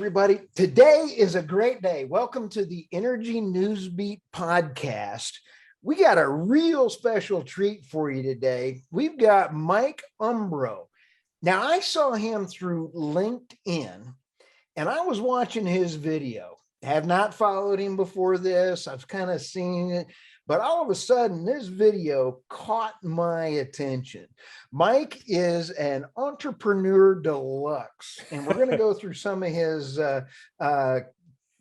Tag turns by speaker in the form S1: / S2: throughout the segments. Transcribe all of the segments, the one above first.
S1: everybody. Today is a great day. Welcome to the Energy Newsbeat podcast. We got a real special treat for you today. We've got Mike Umbro. Now, I saw him through LinkedIn, and I was watching his video. Have not followed him before this. I've kind of seen it, but all of a sudden, this video caught my attention. Mike is an entrepreneur deluxe, and we're going to go through some of his. I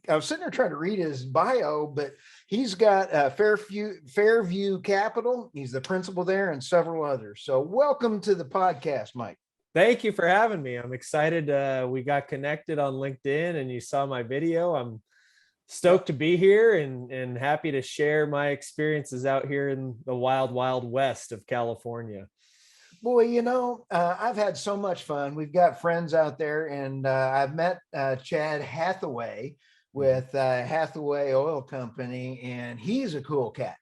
S1: was sitting there trying to read his bio, but he's got Fairview Capital. He's the principal there, and several others. So, welcome to the podcast, Mike.
S2: Thank you for having me. I'm excited. We got connected on LinkedIn and you saw my video. I'm stoked to be here and happy to share my experiences out here in the wild, wild west of California.
S1: Boy, I've had so much fun. We've got friends out there, and I've met Chad Hathaway with Hathaway Oil Company, and he's a cool cat.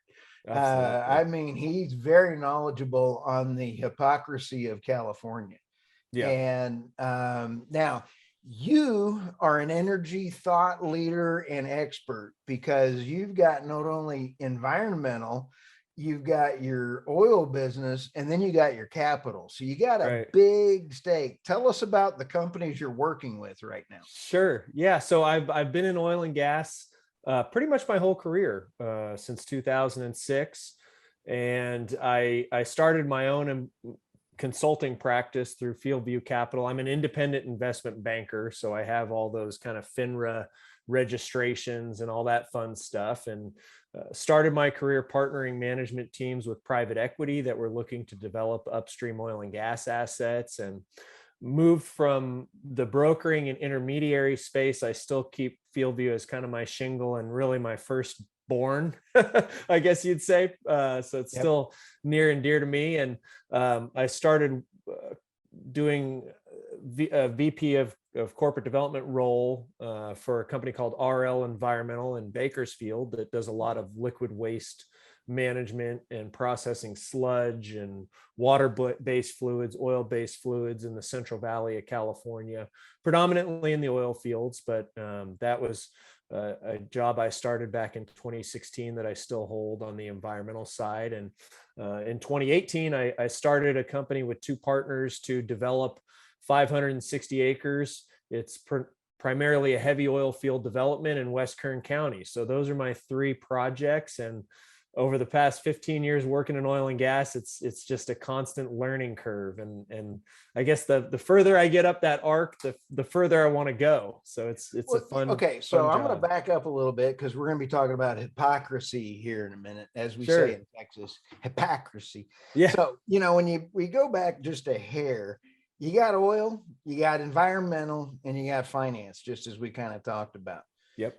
S1: I mean, he's very knowledgeable on the hypocrisy of California. Yeah. And now you are an energy thought leader and expert, because you've got not only environmental, you've got your oil business, and then you got your capital. So you got a big stake. Tell us about the companies you're working with right now.
S2: Sure. Yeah. So I've been in oil and gas pretty much my whole career since 2006. And I started my own consulting practice through Fieldview Capital. I'm an independent investment banker, so I have all those kind of FINRA registrations and all that fun stuff, and started my career partnering management teams with private equity that were looking to develop upstream oil and gas assets, and moved from the brokering and intermediary space. I still keep Fieldview as kind of my shingle and really my first born, I guess you'd say. So it's still near and dear to me. And I started doing a VP of corporate development role for a company called RL Environmental in Bakersfield that does a lot of liquid waste management and processing sludge and water-based fluids, oil-based fluids in the Central Valley of California, predominantly in the oil fields. But that was a job I started back in 2016 that I still hold on the environmental side. And in 2018, I started a company with two partners to develop 560 acres. It's primarily a heavy oil field development in West Kern County. So those are my three projects. And over the past 15 years working in oil and gas, it's just a constant learning curve. And I guess the further I get up that arc, the further I want to go. So it's a fun.
S1: Okay. So
S2: fun
S1: I'm going to back up a little bit, because we're going to be talking about hypocrisy here in a minute, as we say in Texas, hypocrisy. Yeah. So, when we go back just a hair, you got oil, you got environmental, and you got finance, just as we kind of talked about.
S2: Yep.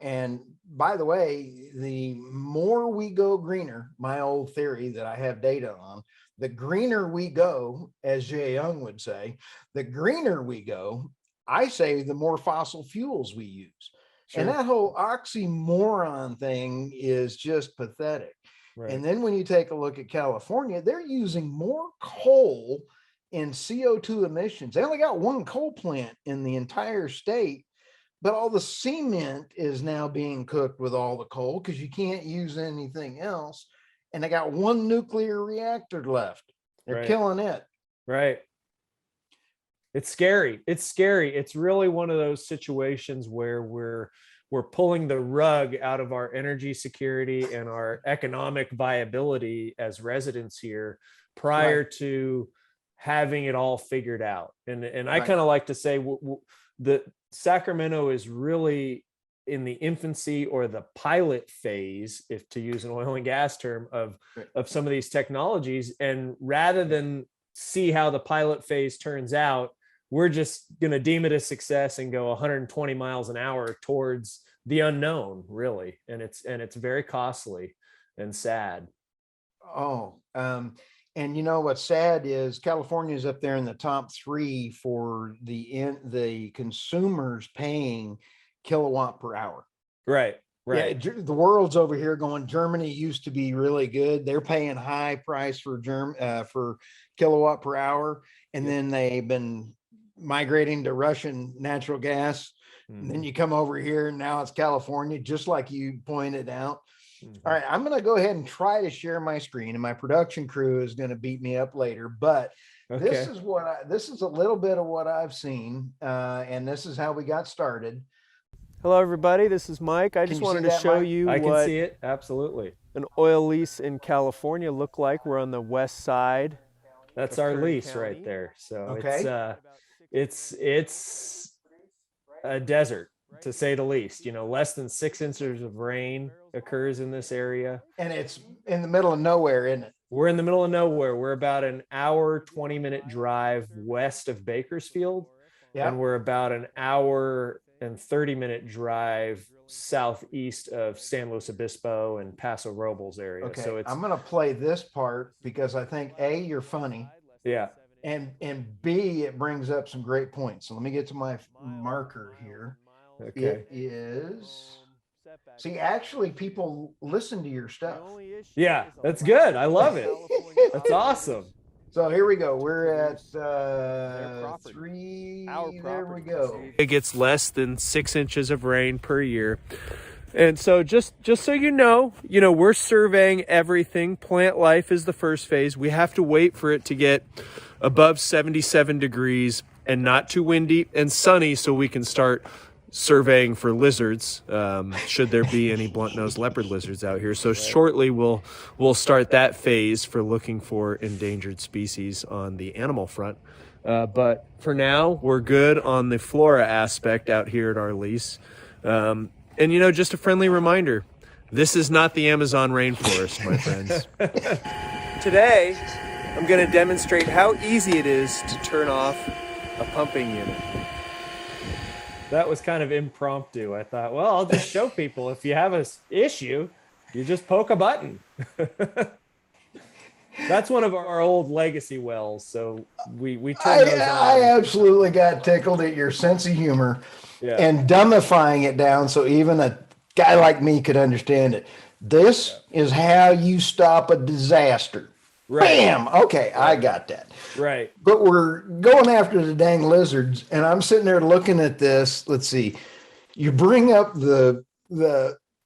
S1: And by the way, the more we go greener, my old theory that I have data on, the greener we go, as Jay Young would say, the greener we go, I say the more fossil fuels we use. Sure. And that whole oxymoron thing is just pathetic. Right. And then when you take a look at California, they're using more coal in CO2 emissions. They only got one coal plant in the entire state, but all the cement is now being cooked with all the coal, because you can't use anything else. And they got one nuclear reactor left. They're killing it.
S2: Right. It's scary. It's scary. It's really one of those situations where we're pulling the rug out of our energy security and our economic viability as residents here prior to having it all figured out. And I kind of like to say that Sacramento is really in the infancy or the pilot phase, if to use an oil and gas term, of some of these technologies. And rather than see how the pilot phase turns out, we're just going to deem it a success and go 120 miles an hour towards the unknown, really. And it's very costly and sad.
S1: And what's sad is California is up there in the top 3 for the consumers paying kilowatt per hour.
S2: Right.
S1: Yeah, the world's over here going, Germany used to be really good. They're paying high price for kilowatt per hour. And then they've been migrating to Russian natural gas. And then you come over here and now it's California, just like you pointed out. All right, I'm going to go ahead and try to share my screen, and my production crew is going to beat me up later. But this is this is a little bit of what I've seen, and this is how we got started.
S3: Hello, everybody. This is Mike. I just wanted to show you
S2: I can
S3: what
S2: see it. Absolutely.
S3: an oil lease in California look like. We're on the west side.
S2: That's our lease right there. So it's a desert, to say the least. You know, less than 6 inches of rain occurs in this area.
S1: And it's in the middle of nowhere, isn't it?
S2: We're in the middle of nowhere. We're about an hour, 20-minute drive west of Bakersfield. Yeah. And we're about an hour and 30-minute drive southeast of San Luis Obispo and Paso Robles area.
S1: Okay.
S2: So
S1: I'm going to play this part because I think A, you're funny.
S2: Yeah.
S1: And B, it brings up some great points. So let me get to my marker here.
S2: Okay.
S1: It is. See, actually, people listen to your stuff.
S2: Yeah, that's good. I love it. That's awesome.
S1: So here we go. We're at 3. There we go.
S3: It gets less than 6 inches of rain per year. And so just so you know, we're surveying everything. Plant life is the first phase. We have to wait for it to get above 77 degrees and not too windy and sunny so we can start surveying for lizards, should there be any blunt-nosed leopard lizards out here. So shortly we'll start that phase for looking for endangered species on the animal front. But for now, we're good on the flora aspect out here at our lease. And just a friendly reminder, this is not the Amazon rainforest, my friends. Today, I'm going to demonstrate how easy it is to turn off a pumping unit.
S2: That was kind of impromptu. I thought, well, I'll just show people if you have an issue, you just poke a button. That's one of our old legacy wells. So we turn those on.
S1: I absolutely got tickled at your sense of humor and dumbifying it down so even a guy like me could understand it. This is how you stop a disaster. Right. Bam! Okay, I got that.
S2: Right.
S1: But we're going after the dang lizards, and I'm sitting there looking at this. Let's see. You bring up the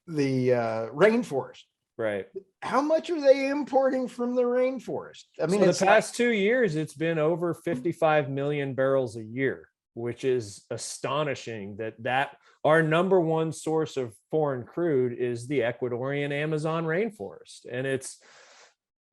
S1: rainforest.
S2: Right.
S1: How much are they importing from the rainforest? I mean,
S2: so the past 2 years, it's been over 55 million barrels a year, which is astonishing that our number one source of foreign crude is the Ecuadorian Amazon rainforest. And it's,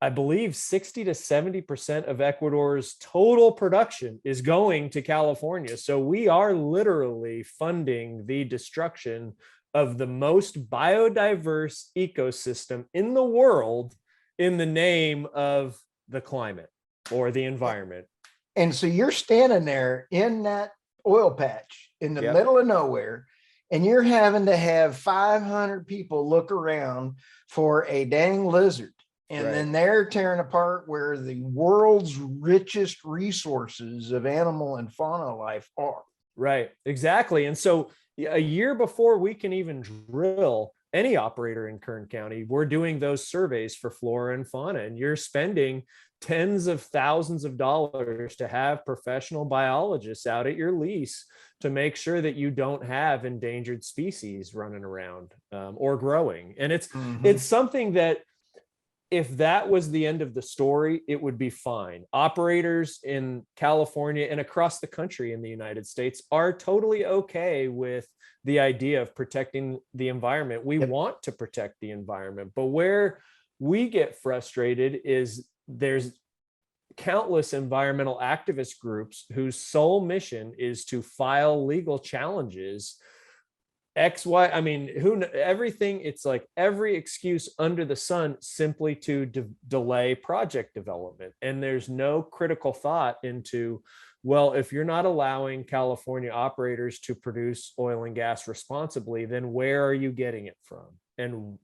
S2: I believe 60 to 70% of Ecuador's total production is going to California. So we are literally funding the destruction of the most biodiverse ecosystem in the world in the name of the climate or the environment.
S1: And so you're standing there in that oil patch in the middle of nowhere, and you're having to have 500 people look around for a dang lizard. And then they're tearing apart where the world's richest resources of animal and fauna life are.
S2: Right, exactly. And so a year before we can even drill any operator in Kern County, we're doing those surveys for flora and fauna, and you're spending tens of thousands of dollars to have professional biologists out at your lease to make sure that you don't have endangered species running around or growing. And it's something that, if that was the end of the story, it would be fine. Operators in California and across the country in the United States are totally okay with the idea of protecting the environment. We want to protect the environment, but where we get frustrated is there's countless environmental activist groups whose sole mission is to file legal challenges everything. It's like every excuse under the sun simply to delay project development. And there's no critical thought into, well, if you're not allowing California operators to produce oil and gas responsibly, then where are you getting it from? And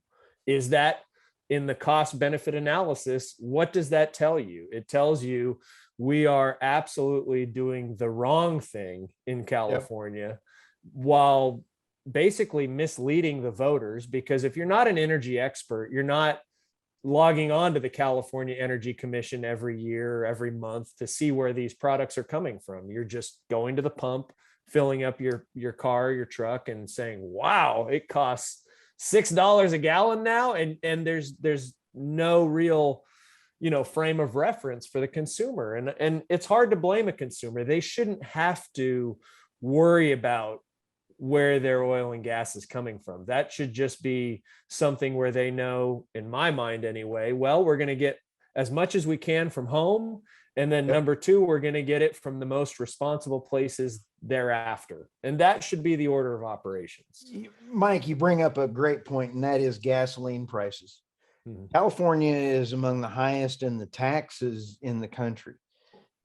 S2: is that in the cost benefit analysis? What does that tell you? It tells you we are absolutely doing the wrong thing in California while basically misleading the voters, because if you're not an energy expert, you're not logging on to the California Energy Commission every year or every month to see where these products are coming from. You're just going to the pump, filling up your car, your truck, and saying, wow, it costs $6 a gallon now. And there's no real, frame of reference for the consumer. And it's hard to blame a consumer. They shouldn't have to worry about where their oil and gas is coming from. That should just be something where they know, in my mind anyway, well, we're going to get as much as we can from home. And then number two, we're going to get it from the most responsible places thereafter. And that should be the order of operations.
S1: Mike, you bring up a great point, and that is gasoline prices. California is among the highest in the taxes in the country.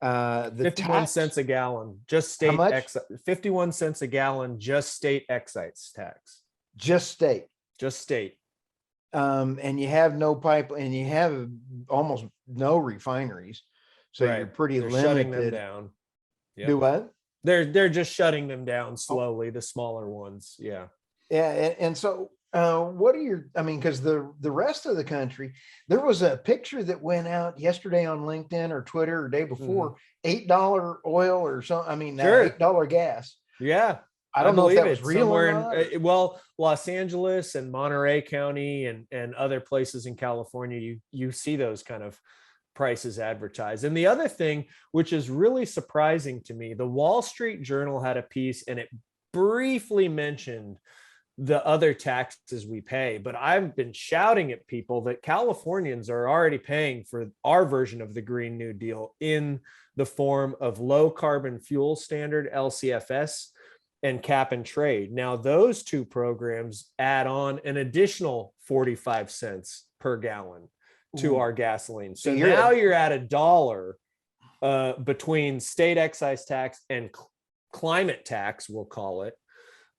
S2: 51 cents a gallon, just state excise. 51 cents a gallon, just state excise tax.
S1: Just state. And you have no pipe, and you have almost no refineries, so you're pretty limited.
S2: Shutting them down.
S1: Yep. Do what?
S2: They're just shutting them down slowly. The smaller ones, yeah.
S1: And so. What are your, because the rest of the country, there was a picture that went out yesterday on LinkedIn or Twitter or day before, $8 oil or something. $8 gas.
S2: Yeah.
S1: I don't know if that was real or not.
S2: Well, Los Angeles and Monterey County and other places in California, you see those kind of prices advertised. And the other thing, which is really surprising to me, the Wall Street Journal had a piece and it briefly mentioned the other taxes we pay, but I've been shouting at people that Californians are already paying for our version of the Green New Deal in the form of low carbon fuel standard, LCFS, and cap and trade. Now, those two programs add on an additional 45 cents per gallon to our gasoline. So now you're at $1 between state excise tax and climate tax, we'll call it,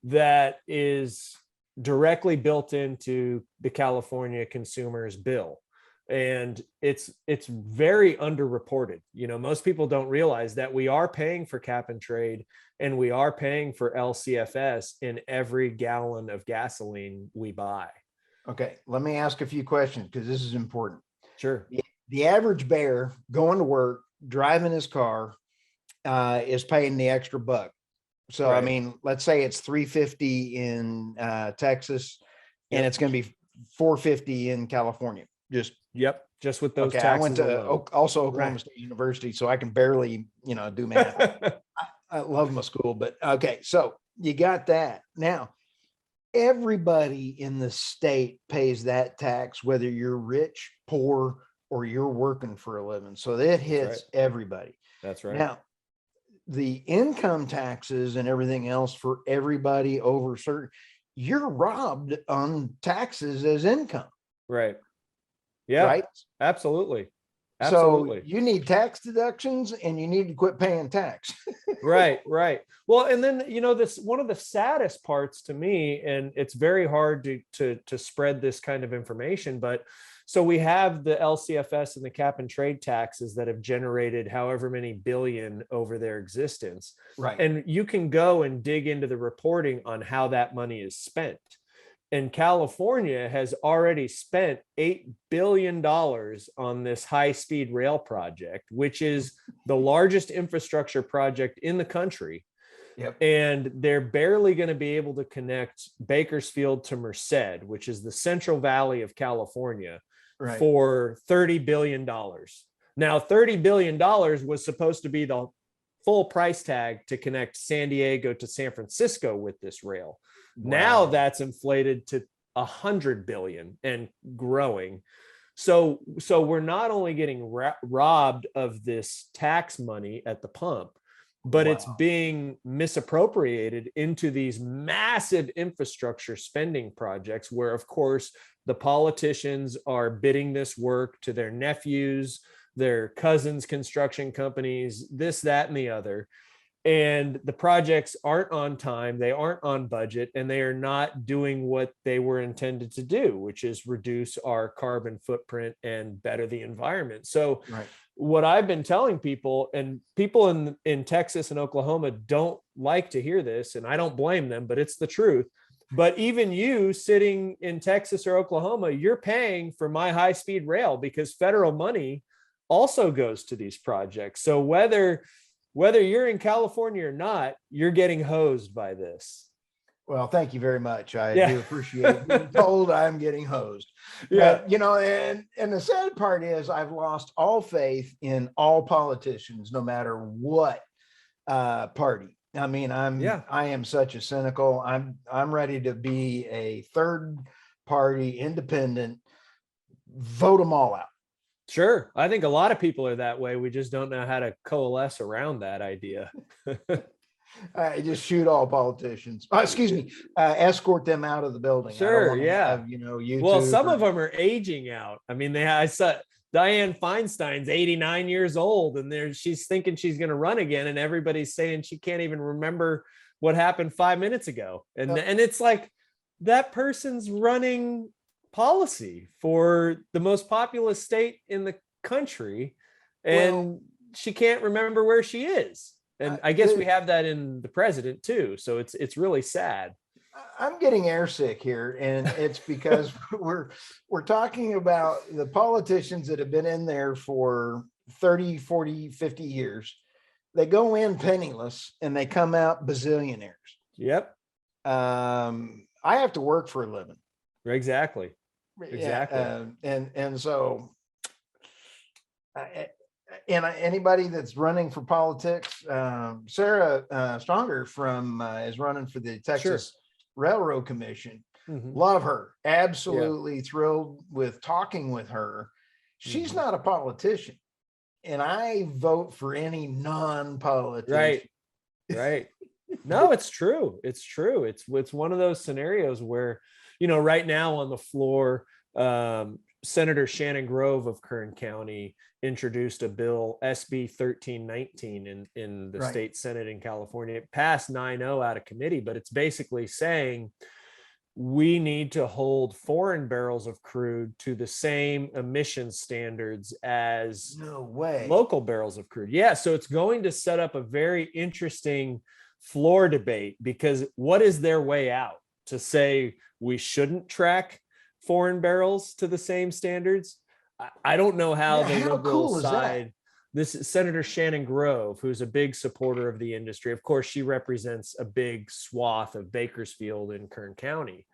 S2: that is directly built into the California consumer's bill. And it's very underreported. Most people don't realize that we are paying for cap and trade and we are paying for LCFS in every gallon of gasoline we buy.
S1: Okay, let me ask a few questions because this is important.
S2: Sure.
S1: The average bear going to work, driving his car, is paying the extra buck. So, right. Let's say it's $3.50 in Texas, and it's going to be $4.50 in California. Just
S2: with those taxes.
S1: I went to Oklahoma State University, so I can barely, do math. I love my school, but okay. So you got that. Now, everybody in the state pays that tax, whether you're rich, poor, or you're working for a living. So that hits everybody.
S2: That's right.
S1: Now, the income taxes and everything else for everybody over certain, you're robbed on taxes as income.
S2: Right. Yeah. Right. Absolutely.
S1: So you need tax deductions and you need to quit paying tax.
S2: Right. Well, and then, this, one of the saddest parts to me, and it's very hard to spread this kind of information, but so we have the LCFS and the cap and trade taxes that have generated however many billion over their existence.
S1: Right.
S2: And you can go and dig into the reporting on how that money is spent. And California has already spent $8 billion on this high-speed rail project, which is the largest infrastructure project in the country.
S1: Yep.
S2: And they're barely going to be able to connect Bakersfield to Merced, which is the Central Valley of California, for $30 billion. Now, $30 billion was supposed to be the full price tag to connect San Diego to San Francisco with this rail. Wow. Now that's inflated to 100 billion and growing. So we're not only getting robbed of this tax money at the pump, but it's being misappropriated into these massive infrastructure spending projects where, of course, the politicians are bidding this work to their nephews, their cousins, construction companies, this, that, and the other. And the projects aren't on time, they aren't on budget, and they are not doing what they were intended to do, which is reduce our carbon footprint and better the environment. So what I've been telling people, and people in Texas and Oklahoma don't like to hear this, and I don't blame them, but it's the truth. But even you sitting in Texas or Oklahoma, you're paying for my high-speed rail because federal money also goes to these projects. So whether whether you're in California or not, you're getting hosed by this.
S1: Well, thank you very much. I
S2: Yeah.
S1: do appreciate being told I'm getting hosed.
S2: Yeah.
S1: But, and the sad part is I've lost all faith in all politicians, no matter what party. I mean, I am such a cynical. I'm ready to be a third party independent, vote them all out.
S2: Sure. I think a lot of people are that way. We just don't know how to coalesce around that idea.
S1: I just shoot all politicians. Excuse me, escort them out of the building.
S2: Sure. Yeah.
S1: Have, YouTube.
S2: Well, some of them are aging out. I mean, I saw Dianne Feinstein's 89 years old, and she's thinking she's going to run again, and everybody's saying she can't even remember what happened 5 minutes ago. And it's like, that person's running policy for the most populous state in the country, and she can't remember where she is. And I guess we have that in the president too. So it's really sad.
S1: I'm getting airsick here, and it's because we're talking about the politicians that have been in there for 30, 40, 50 years. They go in penniless and they come out bazillionaires.
S2: Yep.
S1: I have to work for a living.
S2: Exactly.
S1: And so anybody that's running for politics, Sarah Stronger is running for the Texas Railroad Commission.
S2: Mm-hmm.
S1: Love her. Absolutely thrilled with talking with her. She's not a politician, and I vote for any non-politician.
S2: Right. No, it's true. It's true. It's one of those scenarios where, right now on the floor, Senator Shannon Grove of Kern County introduced a bill, SB 1319, in the state Senate in California. It passed 9-0 out of committee, but it's basically saying we need to hold foreign barrels of crude to the same emission standards as local barrels of crude. Yeah, so it's going to set up a very interesting floor debate, because what is their way out? To say we shouldn't track foreign barrels to the same standards? I don't know how the liberal side, this is Senator Shannon Grove, who's a big supporter of the industry. Of course, she represents a big swath of Bakersfield in Kern County.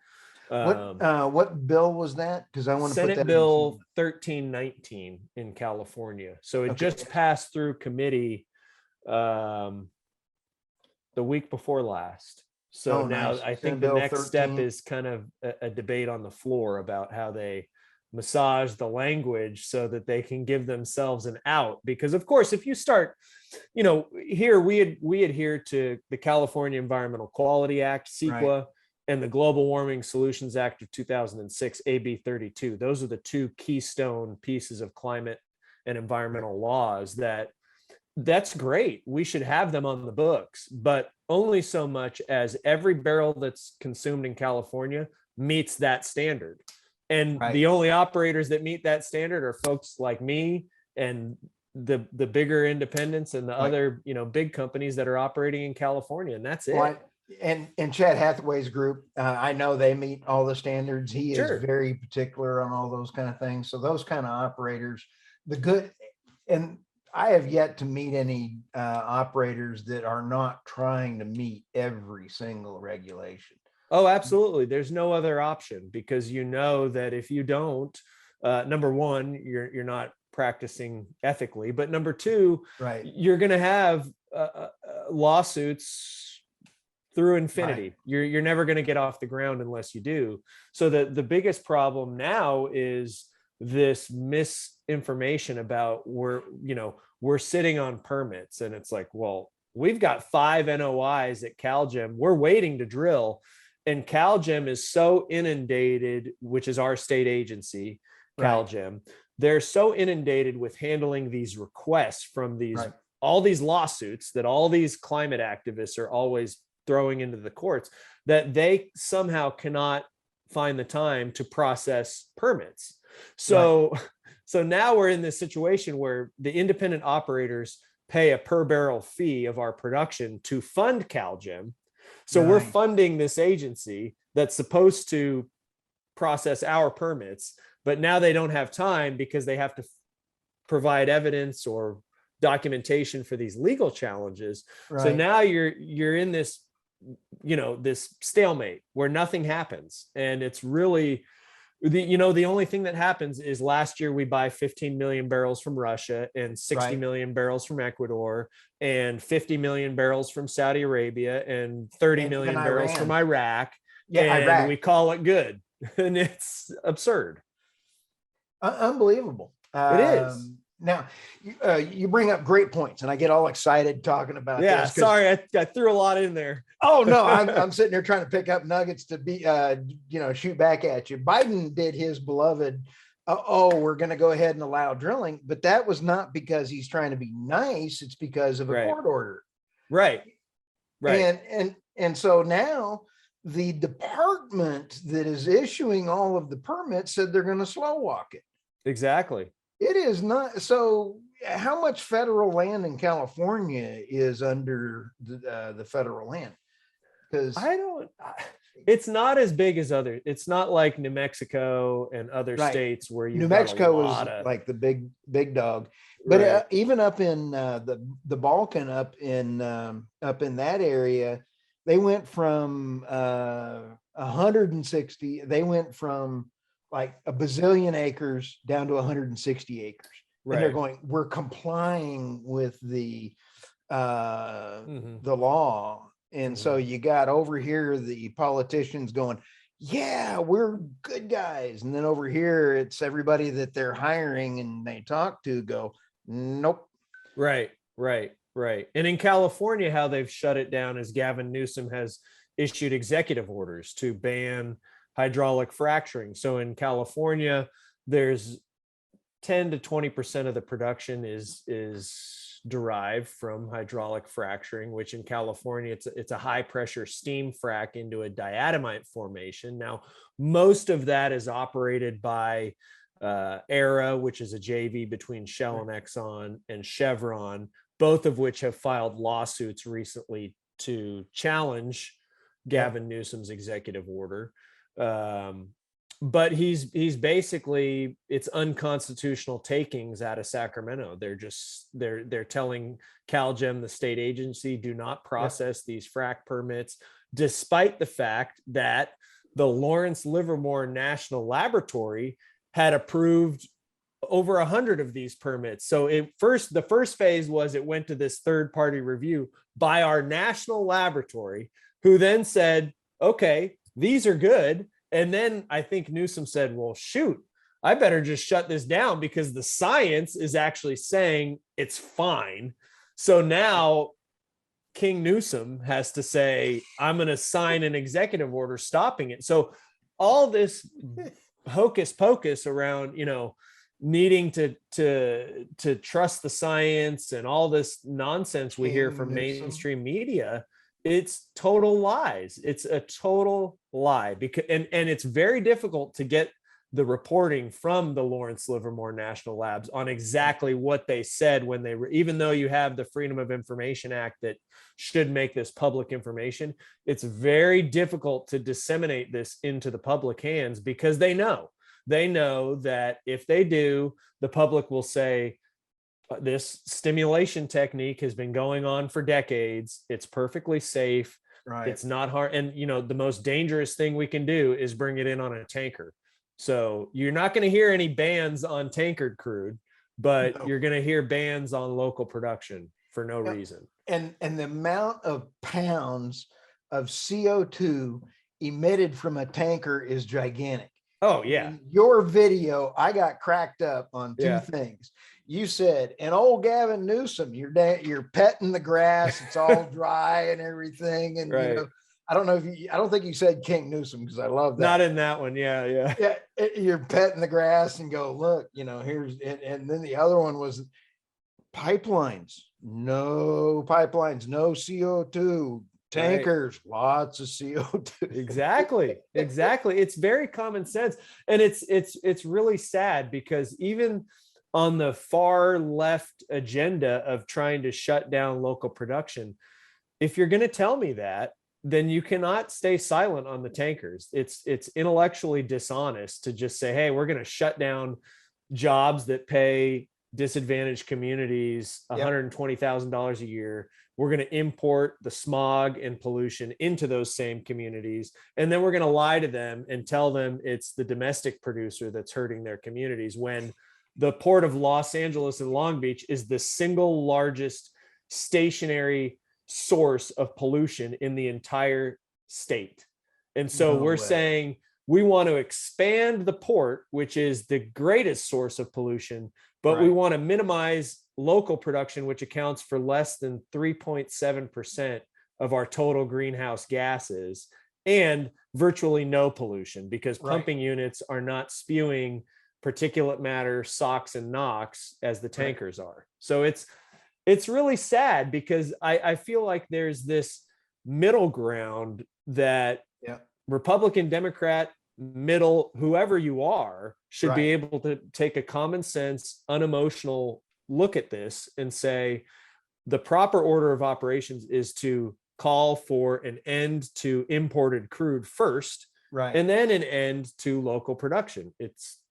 S1: What bill was that? Because I want to
S2: Senate
S1: put that
S2: Bill 1319 in California. So it just passed through committee the week before last. So now I think the next step is kind of a debate on the floor about how they massage the language so that they can give themselves an out. Because of course, if you start, here we adhere to the California Environmental Quality Act, CEQA, and the Global Warming Solutions Act of 2006, AB 32. Those are the two keystone pieces of climate and environmental laws that's great. We should have them on the books, but only so much as every barrel that's consumed in California meets that standard. And the only operators that meet that standard are folks like me and the bigger independents and the other, big companies that are operating in California. And that's it.
S1: And Chad Hathaway's group, I know they meet all the standards. He is very particular on all those kind of things. So those kind of operators, and I have yet to meet any operators that are not trying to meet every single regulation.
S2: Oh, absolutely. There's no other option, because that if you don't, number one, you're not practicing ethically, but number two, you're going to have lawsuits through infinity. You're never going to get off the ground unless you do. So the biggest problem now is this misinformation about we're sitting on permits, and it's like, well, we've got 5 NOIs at CalGEM. We're waiting to drill. And CalGEM is so inundated, which is our state agency, CalGEM. They're so inundated with handling these requests from all these lawsuits that all these climate activists are always throwing into the courts, that they somehow cannot find the time to process permits. So now we're in this situation where the independent operators pay a per barrel fee of our production to fund CalGEM. So we're funding this agency that's supposed to process our permits, but now they don't have time because they have to provide evidence or documentation for these legal challenges.
S1: Right.
S2: So now you're in this, this stalemate where nothing happens. And it's really, the only thing that happens is last year we buy 15 million barrels from Russia and 60 million barrels from Ecuador and 50 million barrels from Saudi Arabia and 30 million barrels from Iraq.
S1: Yeah,
S2: and
S1: Iraq.
S2: we call it good. And it's absurd.
S1: Unbelievable.
S2: It is.
S1: Now, you bring up great points, and I get all excited talking about
S2: Yeah,
S1: this.
S2: sorry, I threw a lot in there.
S1: Oh no, I'm sitting there trying to pick up nuggets to be, shoot back at you. Biden did his beloved, we're going to go ahead and allow drilling, but that was not because he's trying to be nice. It's because of a court order.
S2: Right.
S1: And so now the department that is issuing all of the permits said they're going to slow walk it.
S2: Exactly.
S1: It is not. So how much federal land in California is under the federal land? Because
S2: it's not as big as it's not like New Mexico and other states where New
S1: Mexico is like the big dog. But even up in the Balkan, up in that area, they went from 160. They went from like a bazillion acres down to 160 acres. Right. And they're going, we're complying with the law. And so you got over here, the politicians going, yeah, we're good guys. And then over here, it's everybody that they're hiring and they talk to go, nope.
S2: Right. And in California, how they've shut it down is Gavin Newsom has issued executive orders to ban hydraulic fracturing. So in California, there's 10 to 20% of the production is derived from hydraulic fracturing, which in California, it's a high pressure steam frac into a diatomite formation. Now, most of that is operated by ERA, which is a JV between Shell and Exxon, and Chevron, both of which have filed lawsuits recently to challenge Gavin Newsom's executive order. But he's basically, it's unconstitutional takings out of Sacramento. They're telling CalGEM, the state agency, do not process these frac permits, despite the fact that the Lawrence Livermore National Laboratory had approved over 100 of these permits. So the first phase was it went to this third-party review by our national laboratory, who then said, okay, these are good. And then I think Newsom said, well, shoot, I better just shut this down because the science is actually saying it's fine. So now King Newsom has to say, I'm going to sign an executive order stopping it. So all this hocus pocus around, needing to trust the science and all this nonsense we hear from mainstream media, it's total lies. It's a total lie, because and it's very difficult to get the reporting from the Lawrence Livermore National Labs on exactly what they said when they were, even though you have the Freedom of Information Act that should make this public information, it's very difficult to disseminate this into the public hands because they know that if they do, the public will say, this stimulation technique has been going on for decades. It's perfectly safe. Right. It's not hard. And, the most dangerous thing we can do is bring it in on a tanker. So you're not going to hear any bans on tankered crude, but you're going to hear bans on local production for no reason.
S1: And the amount of pounds of CO2 emitted from a tanker is gigantic.
S2: Oh, yeah.
S1: In your video, I got cracked up on two things. You said, and old Gavin Newsom, you're petting the grass. It's all dry and everything. And, I don't think you said King Newsom, because I love that.
S2: Not in that one. Yeah.
S1: You're petting the grass and go, look, here's, and then the other one was pipelines, no pipelines, no CO2, tankers, lots of CO2.
S2: Exactly. It's very common sense. And it's really sad because even on the far left agenda of trying to shut down local production, if you're going to tell me that, then you cannot stay silent on the tankers. It's intellectually dishonest to just say, hey, we're going to shut down jobs that pay disadvantaged communities
S1: Yep.
S2: $120,000 a year. We're going to import the smog and pollution into those same communities. And then we're going to lie to them and tell them it's the domestic producer that's hurting their communities, when the port of Los Angeles and Long Beach is the single largest stationary source of pollution in the entire state. And so
S1: No
S2: we're
S1: way.
S2: saying we want to expand the port, which is the greatest source of pollution, but we
S1: Right.
S2: want to minimize local production, which accounts for less than 3.7% of our total greenhouse gases, and virtually no pollution, because
S1: Right.
S2: pumping units are not spewing particulate matter, SOx and NOx as the tankers are. So it's really sad, because I feel like there's this middle ground that
S1: Yeah.
S2: Republican, Democrat, middle, whoever you are, should be
S1: Right.
S2: able to take a common sense, unemotional look at this and say the proper order of operations is to call for an end to imported crude first,
S1: Right.
S2: and then an end to local production. It's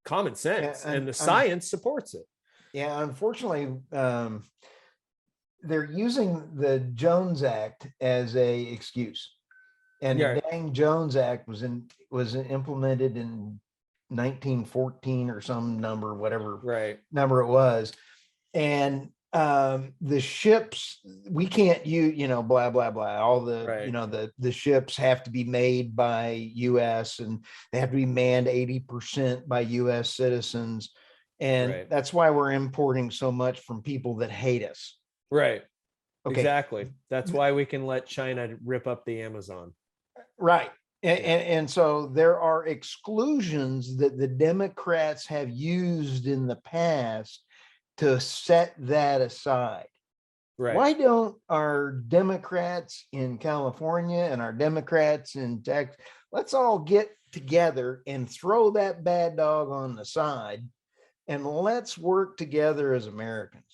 S2: common sense,
S1: Yeah,
S2: and the science supports it.
S1: Yeah, unfortunately, they're using the Jones Act as a excuse. And
S2: Yeah.
S1: the dang Jones Act was implemented in 1914 or some number, whatever
S2: Right.
S1: number it was. And the ships, we can't use, blah, blah, blah. All the,
S2: Right.
S1: the ships have to be made by US, and they have to be manned 80% by US citizens. And
S2: Right.
S1: that's why we're importing so much from people that hate us.
S2: Right.
S1: Okay.
S2: Exactly. That's why we can let China rip up the Amazon.
S1: Right. And,
S2: Yeah.
S1: and so there are exclusions that the Democrats have used in the past to set that aside.
S2: Right.
S1: Why don't our Democrats in California and our Democrats in Texas, let's all get together and throw that bad dog on the side, and let's work together as Americans.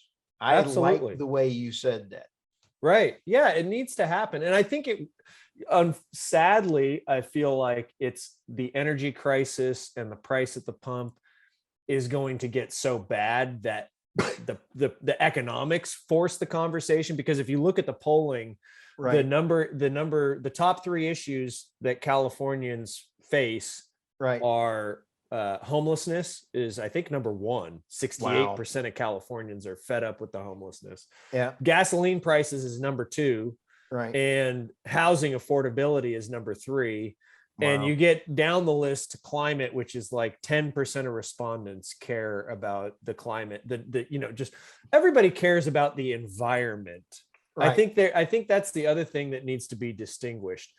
S1: I
S2: Absolutely.
S1: like the way you said that.
S2: Right. Yeah, it needs to happen. And I think sadly, I feel like it's the energy crisis and the price at the pump is going to get so bad that the economics force the conversation. Because if you look at the polling,
S1: Right.
S2: the top three issues that Californians face
S1: Right.
S2: are homelessness is, I think, number one. 68% of Californians are fed up with the homelessness.
S1: Yeah.
S2: Gasoline prices is number two.
S1: Right.
S2: And housing affordability is number three.
S1: Wow.
S2: And you get down the list to climate, which is like 10% of respondents care about the climate. Just everybody cares about the environment.
S1: Right.
S2: I think that's the other thing that needs to be distinguished.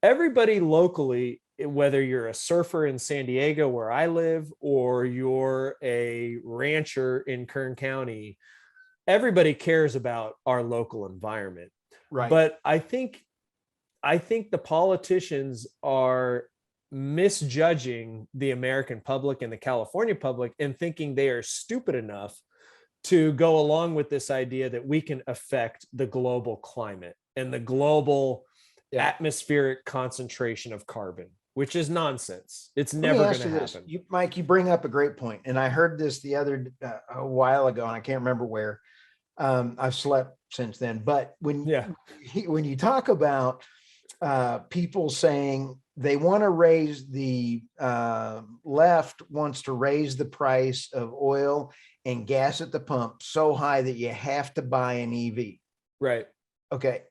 S2: Everybody locally, whether you're a surfer in San Diego where I live, or you're a rancher in Kern County, everybody cares about our local environment.
S1: Right.
S2: But I think the politicians are misjudging the American public and the California public, and thinking they are stupid enough to go along with this idea that we can affect the global climate and the global atmospheric concentration of carbon, which is nonsense. It's never going to happen.
S1: Mike, you bring up a great point, and I heard this the other a while ago, and I can't remember where. I've slept since then, but when you talk about people saying they want to raise the left wants to raise the price of oil and gas at the pump so high that you have to buy an EV.
S2: Right.
S1: Okay.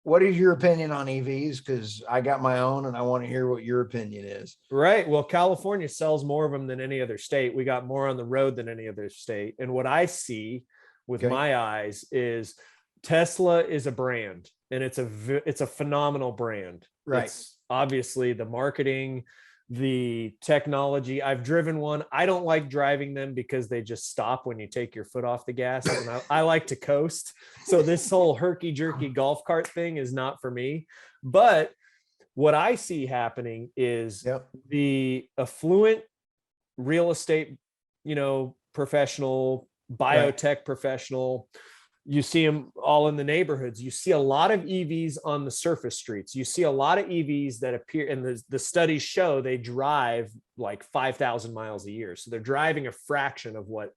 S1: What is your opinion on EVs? Because I got my own, and I want to hear what your opinion is.
S2: Right. Well, California sells more of them than any other state. We got more on the road than any other state. And what I see with my eyes is Tesla is a brand, and it's a phenomenal brand.
S1: Right.
S2: It's obviously the marketing, the technology. I've driven one. I don't like driving them because they just stop when you take your foot off the gas, and I like to coast. So this whole herky jerky golf cart thing is not for me. But what I see happening is the affluent real estate, professional, biotech professional, you see them all in the neighborhoods. You see a lot of EVs on the surface streets. You see a lot of EVs that appear, and the studies show they drive like 5,000 miles a year. So they're driving a fraction of what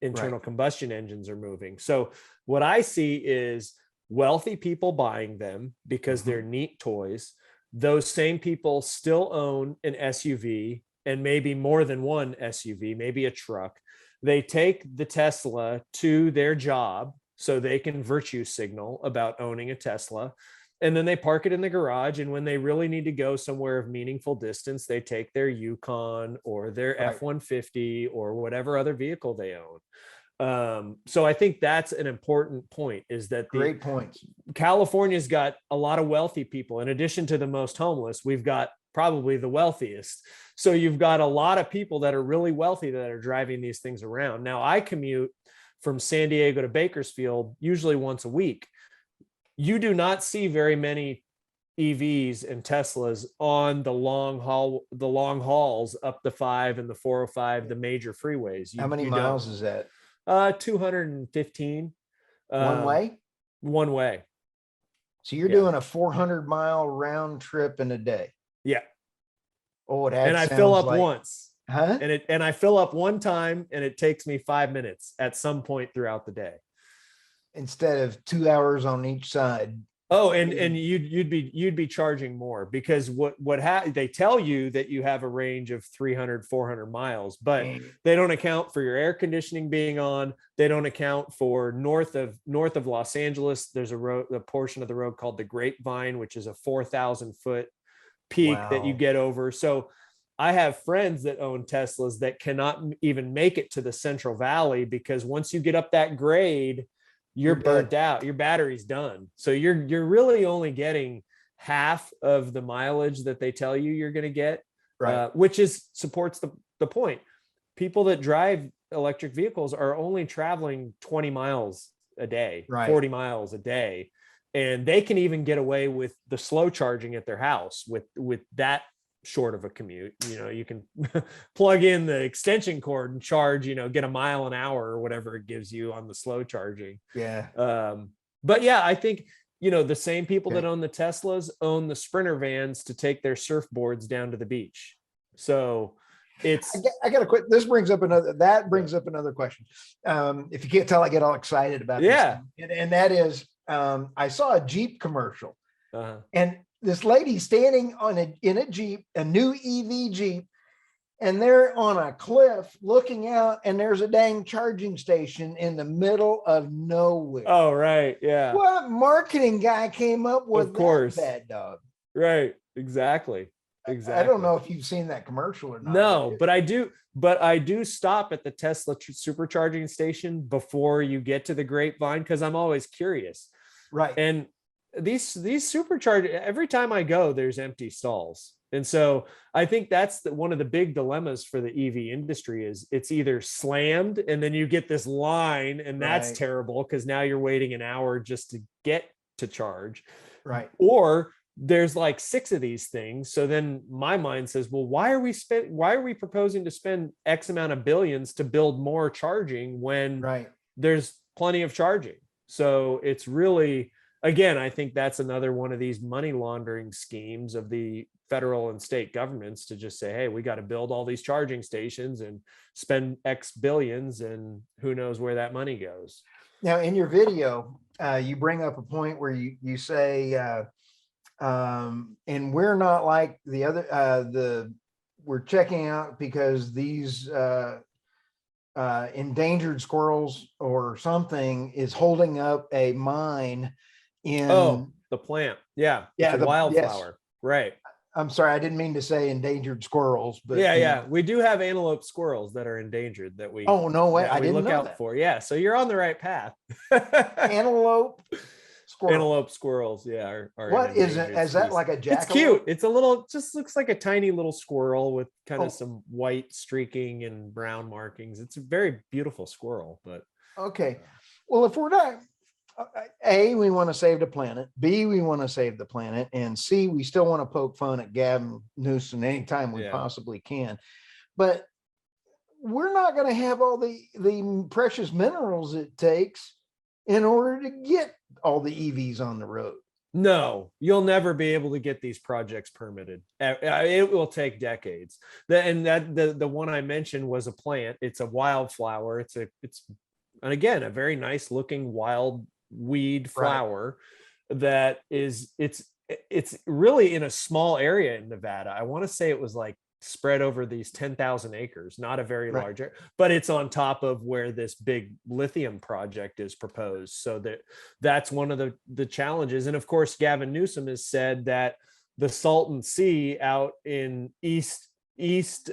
S2: internal combustion engines are moving. So what I see is wealthy people buying them because they're neat toys. Those same people still own an SUV and maybe more than one SUV, maybe a truck. They take the Tesla to their job so they can virtue signal about owning a Tesla. And then they park it in the garage. And when they really need to go somewhere of meaningful distance, they take their Yukon or their F-150 or whatever other vehicle they own. So I think that's an important point, is that
S1: great points.
S2: California's got a lot of wealthy people. In addition to the most homeless, we've got probably the wealthiest. So you've got a lot of people that are really wealthy that are driving these things around. Now, I commute from San Diego to Bakersfield usually once a week. You do not see very many EVs and Teslas on the long hauls up the 5 and the 405, the major freeways.
S1: How many miles is that?
S2: 215.
S1: One way?
S2: One way.
S1: So you're doing a 400-mile round trip in a day.
S2: Yeah.
S1: Oh, that
S2: and I fill up
S1: like,
S2: once.
S1: Huh?
S2: And I fill up one time, and it takes me 5 minutes at some point throughout the day.
S1: Instead of 2 hours on each side.
S2: Oh, and you'd be charging more, because they tell you that you have a range of 300, 400 miles, but they don't account for your air conditioning being on. They don't account for north of Los Angeles. There's a portion of the road called the Grapevine, which is a 4,000 foot peak that you get over. So I have friends that own Teslas that cannot even make it to the Central Valley, because once you get up that grade, you're burnt out. Your battery's done. So you're really only getting half of the mileage that they tell you you're going to get, which supports the point. People that drive electric vehicles are only traveling 20 miles a day, 40 miles a day. And they can even get away with the slow charging at their house with that short of a commute. You can plug in the extension cord and charge, get a mile an hour or whatever it gives you on the slow charging. But yeah, I think, the same people that own the Teslas own the Sprinter vans to take their surfboards down to the beach. So it's,
S1: I gotta quit. This brings up another question. If you can't tell, I get all excited about this. And that is, I saw a Jeep commercial, and this lady standing in a Jeep, a new EV Jeep, and they're on a cliff looking out, and there's a dang charging station in the middle of nowhere.
S2: Oh, right. Yeah.
S1: What marketing guy came up with
S2: of course.
S1: that bad dog?
S2: Right. Exactly.
S1: I don't know if you've seen that commercial or not.
S2: No, but I do stop at the Tesla supercharging station before you get to the Grapevine, because I'm always curious.
S1: Right.
S2: And these supercharge, every time I go, there's empty stalls. And so I think that's one of the big dilemmas for the EV industry, is it's either slammed and then you get this line, and that's terrible, because now you're waiting an hour just to get to charge.
S1: Right.
S2: Or there's like 6 of these things. So then my mind says, well, why are we proposing to spend X amount of billions to build more charging when there's plenty of charging? So it's really, again, I think that's another one of these money laundering schemes of the federal and state governments to just say, hey, we got to build all these charging stations and spend X billions, and who knows where that money goes.
S1: Now, in your video, you bring up a point where you say, and we're not like the other, we're checking out because these endangered squirrels or something is holding up a mine in
S2: the plant. The wildflower. Right.
S1: I'm sorry, I didn't mean to say endangered squirrels, but
S2: we do have antelope squirrels that are endangered that we
S1: no way, I didn't
S2: look
S1: know
S2: out
S1: that.
S2: for. So you're on the right path.
S1: Antelope squirrels.
S2: Antelope squirrels, are
S1: what is it? Is that like a jackalope?
S2: It's cute. It's a little, just looks like a tiny little squirrel with kind of some white streaking and brown markings. It's a very beautiful squirrel. But
S1: okay, well, if we're not, A, we want to save the planet. B, we want to save the planet. And C, we still want to poke fun at Gavin Newsom anytime we possibly can. But we're not going to have all the precious minerals it takes in order to get all the EVs on the road.
S2: No, you'll never be able to get these projects permitted. It will take decades. The one I mentioned was a plant. It's a wildflower. And again, a very nice looking wild weed flower that it's really in a small area in Nevada. I want to say it was like spread over these 10,000 acres, not a very large area, but it's on top of where this big lithium project is proposed. So that's one of the challenges. And of course, Gavin Newsom has said that the Salton Sea out in east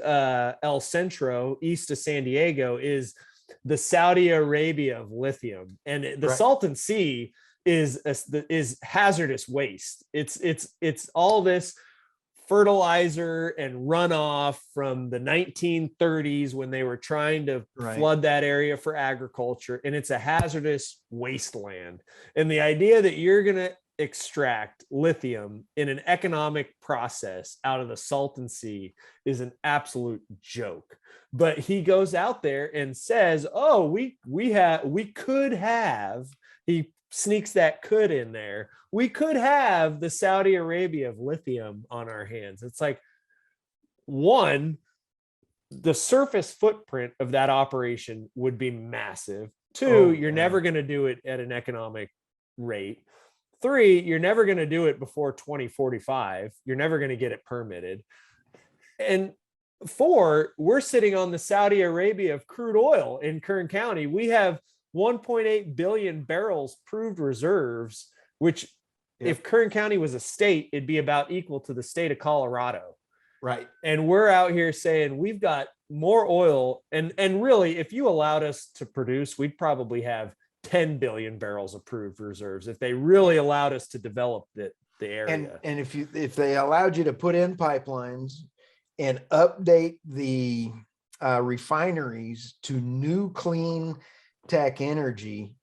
S2: El Centro, east of San Diego, is the Saudi Arabia of lithium. And the Salton Sea is hazardous waste. It's all this fertilizer and runoff from the 1930s when they were trying to flood that area for agriculture, and it's a hazardous wasteland. And the idea that you're going to extract lithium in an economic process out of the Salton Sea is an absolute joke. But he goes out there and says, oh, we could have, he sneaks that could in there, we could have the Saudi Arabia of lithium on our hands. It's like, one, the surface footprint of that operation would be massive. Two, you're never going to do it at an economic rate. Three, you're never going to do it before 2045. You're never going to get it permitted. And four, we're sitting on the Saudi Arabia of crude oil in Kern County. We have 1.8 billion barrels proved reserves, which if Kern County was a state, it'd be about equal to the state of Colorado.
S1: Right.
S2: And we're out here saying we've got more oil. And really, if you allowed us to produce, we'd probably have 10 billion barrels of proved reserves if they really allowed us to develop the area.
S1: And if they allowed you to put in pipelines and update the refineries to new clean tech energy,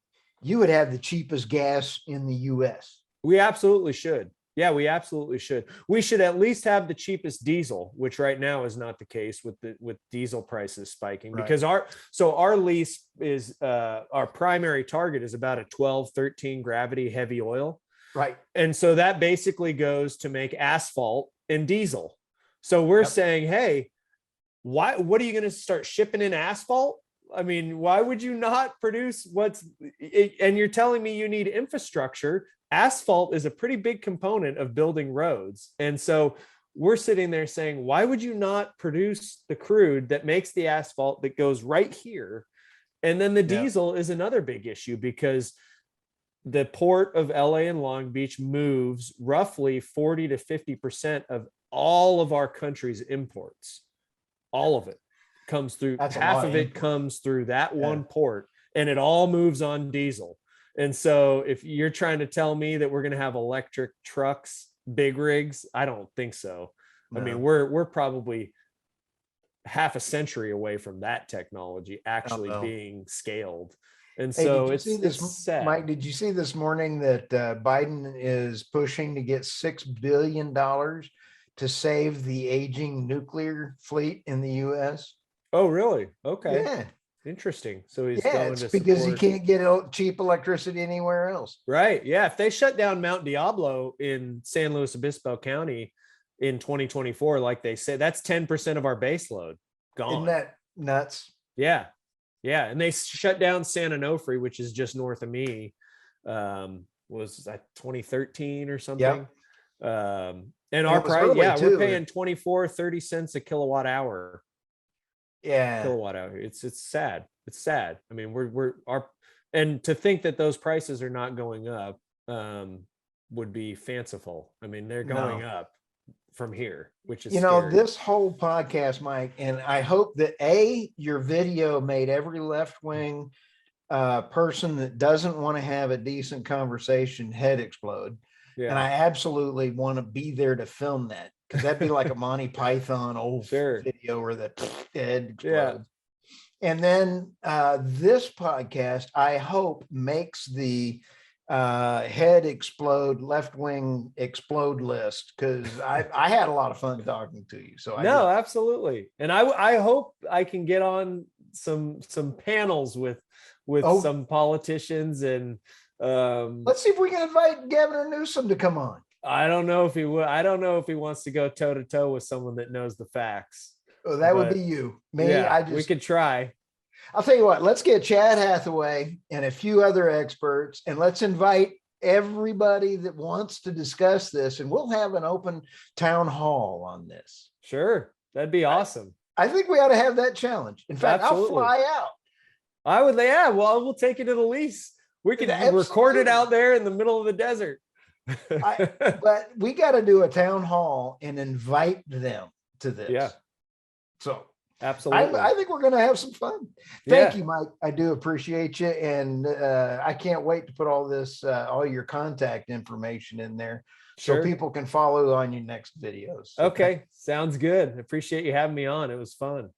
S1: you would have the cheapest gas in the US.
S2: We absolutely should. Yeah, we absolutely should. We should at least have the cheapest diesel, which right now is not the case with diesel prices spiking, because our lease is our primary target is about a 12, 13 gravity heavy oil.
S1: Right.
S2: And so that basically goes to make asphalt and diesel. So we're saying, hey, what are you going to start shipping in asphalt? I mean, why would you not produce and you're telling me you need infrastructure? Asphalt is a pretty big component of building roads. And so we're sitting there saying, why would you not produce the crude that makes the asphalt that goes right here? And then the diesel is another big issue, because the port of LA and Long Beach moves roughly 40 to 50% of all of our country's imports. All of it comes through. Half of it comes through that one port, and it all moves on diesel. And so if you're trying to tell me that we're going to have electric trucks, big rigs, I don't think so. No. I mean, we're probably half a century away from that technology actually being scaled. And so it's sad.
S1: Mike, did you see this morning that Biden is pushing to get $6 billion to save the aging nuclear fleet in the US?
S2: Oh, really? Okay.
S1: Yeah.
S2: Interesting. So he's going to
S1: because he can't get cheap electricity anywhere else.
S2: Right. Yeah. If they shut down Mount Diablo in San Luis Obispo County in 2024, like they said, that's 10% of our base load gone.
S1: Isn't that nuts?
S2: Yeah. Yeah. And they shut down San Onofre, which is just north of me. Was that 2013 or something? Yep. And our price, we're paying 30 cents a kilowatt hour.
S1: Yeah,
S2: kilowatt hour. It's sad. It's sad. I mean, and to think that those prices are not going up would be fanciful. I mean, they're going up from here, which is scary.
S1: This whole podcast, Mike, and I hope that your video made every left-wing person that doesn't want to have a decent conversation head explode. Yeah. And I absolutely want to be there to film that, because that'd be like a Monty Python old video where the head explodes. Yeah. And then this podcast, I hope, makes the head explode, left-wing explode list, because I had a lot of fun talking to you. So
S2: absolutely. And I hope I can get on some panels with some politicians and
S1: Let's see if we can invite Governor Newsom to come on.
S2: I don't know if he would. I don't know if he wants to go toe to toe with someone that knows the facts.
S1: Oh, that would be you. Me,
S2: yeah, we could try.
S1: I'll tell you what, let's get Chad Hathaway and a few other experts, and let's invite everybody that wants to discuss this, and we'll have an open town hall on this.
S2: Sure. That'd be awesome.
S1: I think we ought to have that challenge. In fact,
S2: Absolutely.
S1: I'll fly out.
S2: I would, yeah, well, we'll take it to the lease. We can record it out there in the middle of the desert.
S1: But we got to do a town hall and invite them to this.
S2: Yeah.
S1: So
S2: absolutely.
S1: I think we're going to have some fun. Thank you, Mike. I do appreciate you. And I can't wait to put all this, all your contact information in there so people can follow on your next videos.
S2: Okay. Sounds good. Appreciate you having me on. It was fun.